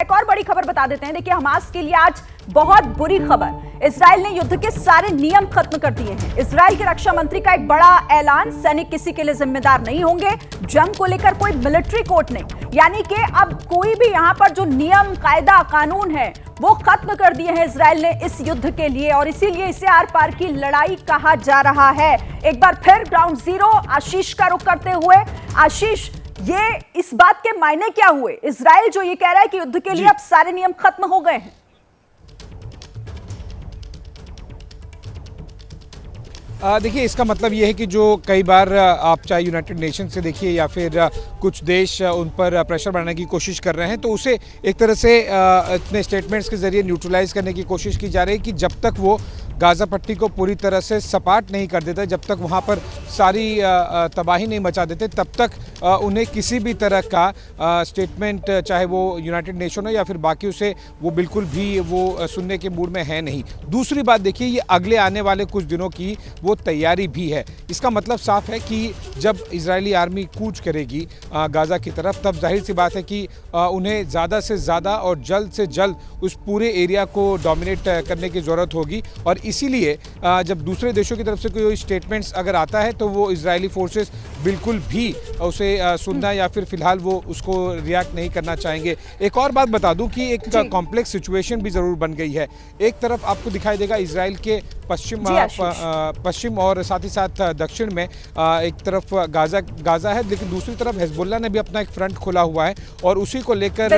एक और बड़ी खबर बता देते हैं। देखिए, हमास के लिए आज बहुत बुरी खबर। इजराइल ने युद्ध के सारे नियम खत्म कर दिए हैं। इजराइल के रक्षा मंत्री का एक बड़ा ऐलान, सैनिक किसी के लिए जिम्मेदार नहीं होंगे, जंग को लेकर कोई मिलिट्री कोर्ट नहीं, यानी कि अब कोई भी यहां पर जो नियम कायदा कानून है वो खत्म कर दिए हैं इजराइल ने इस युद्ध के लिए, और इसीलिए इसे आर पार की लड़ाई कहा जा रहा है। एक बार फिर ग्राउंड जीरो आशीष का रुख करते हुए, आशीष, ये इस बात के मायने क्या हुए? इजराइल जो ये कह रहा है कि युद्ध के लिए अब सारे नियम खत्म हो गए हैं। देखिए, इसका मतलब ये है कि जो कई बार आप चाहे यूनाइटेड नेशन से देखिए या फिर कुछ देश उन पर प्रेशर बनाने की कोशिश कर रहे हैं, तो उसे एक तरह से इतने स्टेटमेंट्स के जरिए न्यूट्रलाइज करने की कोशिश की जा रही है कि जब तक वो गाज़ा पट्टी को पूरी तरह से सपाट नहीं कर देते, जब तक वहाँ पर सारी तबाही नहीं मचा देते, तब तक उन्हें किसी भी तरह का स्टेटमेंट, चाहे वो यूनाइटेड नेशन हो या फिर बाकी, उसे वो बिल्कुल भी वो सुनने के मूड में है नहीं। दूसरी बात देखिए, ये अगले आने वाले कुछ दिनों की वो तैयारी भी है। इसका मतलब साफ है कि जब इजरायली आर्मी कूच करेगी गाज़ा की तरफ, तब जाहिर सी बात है कि उन्हें ज़्यादा से ज़्यादा और जल्द से जल्द उस पूरे एरिया को डोमिनेट करने की ज़रूरत होगी। और इसीलिए जब दूसरे देशों की तरफ से कोई स्टेटमेंट्स अगर आता है, तो वो इजरायली फोर्सेस बिल्कुल भी उसे सुनना या फिर फिलहाल वो उसको रिएक्ट नहीं करना चाहेंगे। एक और बात बता दूं कि एक कॉम्प्लेक्स सिचुएशन भी ज़रूर बन गई है। एक तरफ आपको दिखाई देगा इजराइल के पश्चिम और साथ ही साथ दक्षिण में एक तरफ गाज़ा है, लेकिन दूसरी तरफ हिजबुल्लाह ने भी अपना एक फ्रंट खोला हुआ है और उसी को लेकर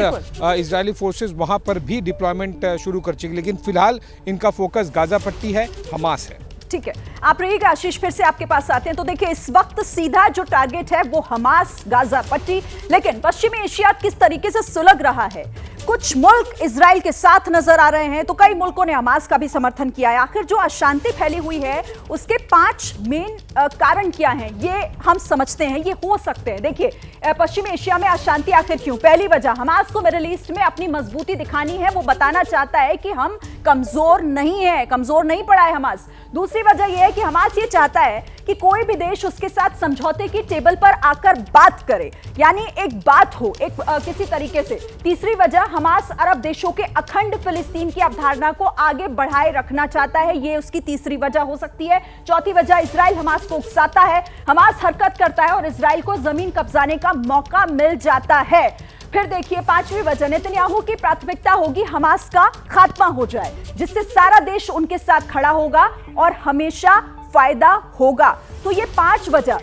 इजरायली फोर्सेस वहां पर भी डिप्लॉयमेंट शुरू कर चुकी। लेकिन फिलहाल इनका फोकस गाज़ा पट्टी है, हमास है। ठीक है, आप रहिएगा आशीष, फिर से आपके पास आते हैं। तो देखिए, इस वक्त सीधा जो टारगेट है वो हमास, गाज़ा पट्टी, लेकिन पश्चिमी एशिया किस तरीके से सुलग रहा है। कुछ मुल्क इजराइल के साथ नजर आ रहे हैं, तो कई मुल्कों ने हमास का भी समर्थन किया है। आखिर जो अशांति फैली हुई है उसके 5 मेन कारण क्या हैं, ये हम समझते हैं, ये हो सकते हैं। देखिए, पश्चिमी एशिया में अशांति आखिर क्यों? पहली वजह, हमास को मिडिल ईस्ट में अपनी मजबूती दिखानी है। वो बताना चाहता है कि हम कमजोर नहीं है, कमजोर नहीं पड़ा है हमास। दूसरी वजह यह है कि हमास ये चाहता है कि कोई भी देश उसके साथ समझौते की टेबल पर आकर बात करे, यानी एक बात हो एक किसी तरीके से। तीसरी वजह, हमास अरब देशों के अखंड फिलिस्तीन की अवधारणा को आगे बढ़ाए रखना चाहता है, ये उसकी तीसरी वजह हो सकती है। चौथी वजह, इजराइल हमास को उकसाता है, हमास हरकत करता है और इजराइल को जमीन कब्जाने का मौका मिल जाता है। फिर देखिए, 5वीं वजह, नेतन्याहू की प्राथमिकता होगी हमास का खात्मा हो जाए, जिससे सारा देश उनके साथ खड़ा होगा और हमेशा फायदा होगा। तो ये 5 वजह,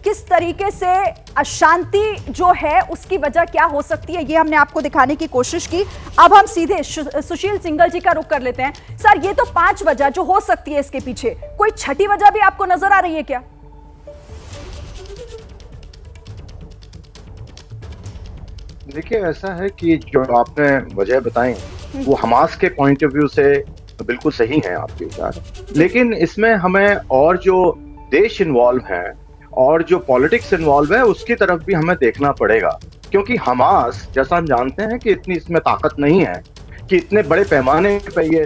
किस तरीके से अशांति जो है उसकी वजह क्या हो सकती है, ये हमने आपको दिखाने की कोशिश की। अब हम सीधे सुशील सिंघल जी का रुख कर लेते हैं। सर, ये तो 5 वजह जो हो सकती है इसके पीछे, कोई छठी वजह भी आपको नजर आ रही है क्या? देखिए, ऐसा है कि जो आपने वजह बताई वो हमास के पॉइंट ऑफ व्यू से बिल्कुल सही है आपके विचार, लेकिन इसमें हमें और जो देश इन्वॉल्व हैं और जो पॉलिटिक्स इन्वॉल्व है उसकी तरफ भी हमें देखना पड़ेगा। क्योंकि हमास, जैसा हम जानते हैं कि इतनी इसमें ताकत नहीं है कि इतने बड़े पैमाने पे ये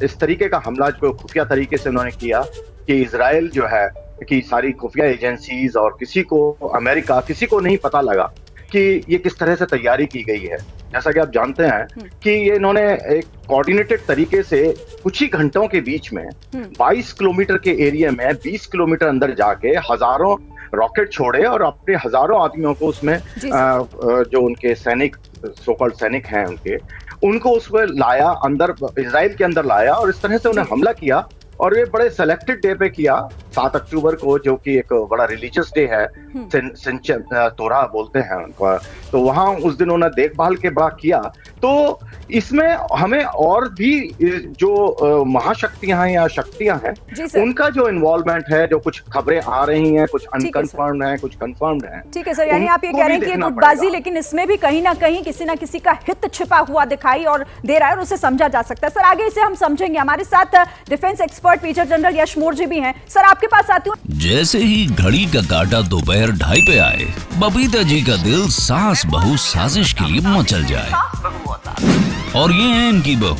इस तरीके का हमला जो खुफिया तरीके से उन्होंने किया कि इजराइल जो है कि सारी खुफिया एजेंसीज और किसी को, अमेरिका, किसी को नहीं पता लगा कि ये किस तरह से तैयारी की गई है। जैसा कि आप जानते हैं कि ये इन्होंने एक कोऑर्डिनेटेड तरीके से कुछ ही घंटों के बीच में 22 किलोमीटर के एरिया में 20 किलोमीटर अंदर जाके हजारों रॉकेट छोड़े और अपने हजारों आदमियों को उसमें जो उनके सैनिक, सोकॉल्ड सैनिक हैं उनको उसमें लाया, अंदर इजराइल के अंदर लाया और इस तरह से उन्हें हमला किया। और ये बड़े सेलेक्टेड डे पे किया, 7 अक्टूबर को, जो कि एक बड़ा रिलीजियस डे है, तोरा बोलते हैं उनको। तो वहां उस दिन उन्होंने देखभाल के बाद किया। तो इसमें हमें और भी जो महाशक्तियां हैं या शक्तियां हैं उनका जो इन्वॉल्वमेंट है, जो कुछ खबरें आ रही हैं, कुछ अनकन्फर्म्ड हैं, कुछ कंफर्म्ड हैं। ठीक है सर, यानी आप ये कह रहे हैं कि गुटबाजी, लेकिन इसमें भी कहीं ना कहीं किसी ना किसी का हित छिपा हुआ दिखाई और दे रहा है और उसे समझा जा सकता है। सर, आगे इसे हम समझेंगे। हमारे साथ डिफेंस एक्सपर्ट मेजर जनरल यश मोर जी भी हैं। सर, आपके पास आती हूँ। जैसे ही घड़ी का काटा दोपहर 2:30 पे आए, बबीता जी का दिल सास बहू साजिश के लिए मचल जाए। और ये है इनकी बहू,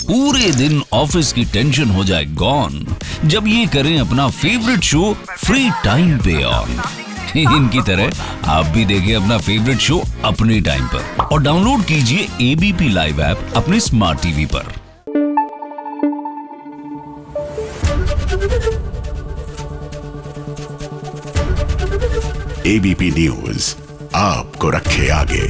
पूरे दिन ऑफिस की टेंशन हो जाए गॉन जब ये करें अपना फेवरेट शो फ्री टाइम पे ऑन। इनकी तरह आप भी देखिए अपना फेवरेट शो अपने टाइम पर और डाउनलोड कीजिए एबीपी लाइव ऐप अपने स्मार्ट टीवी पर। एबीपी न्यूज आपको रखे आगे।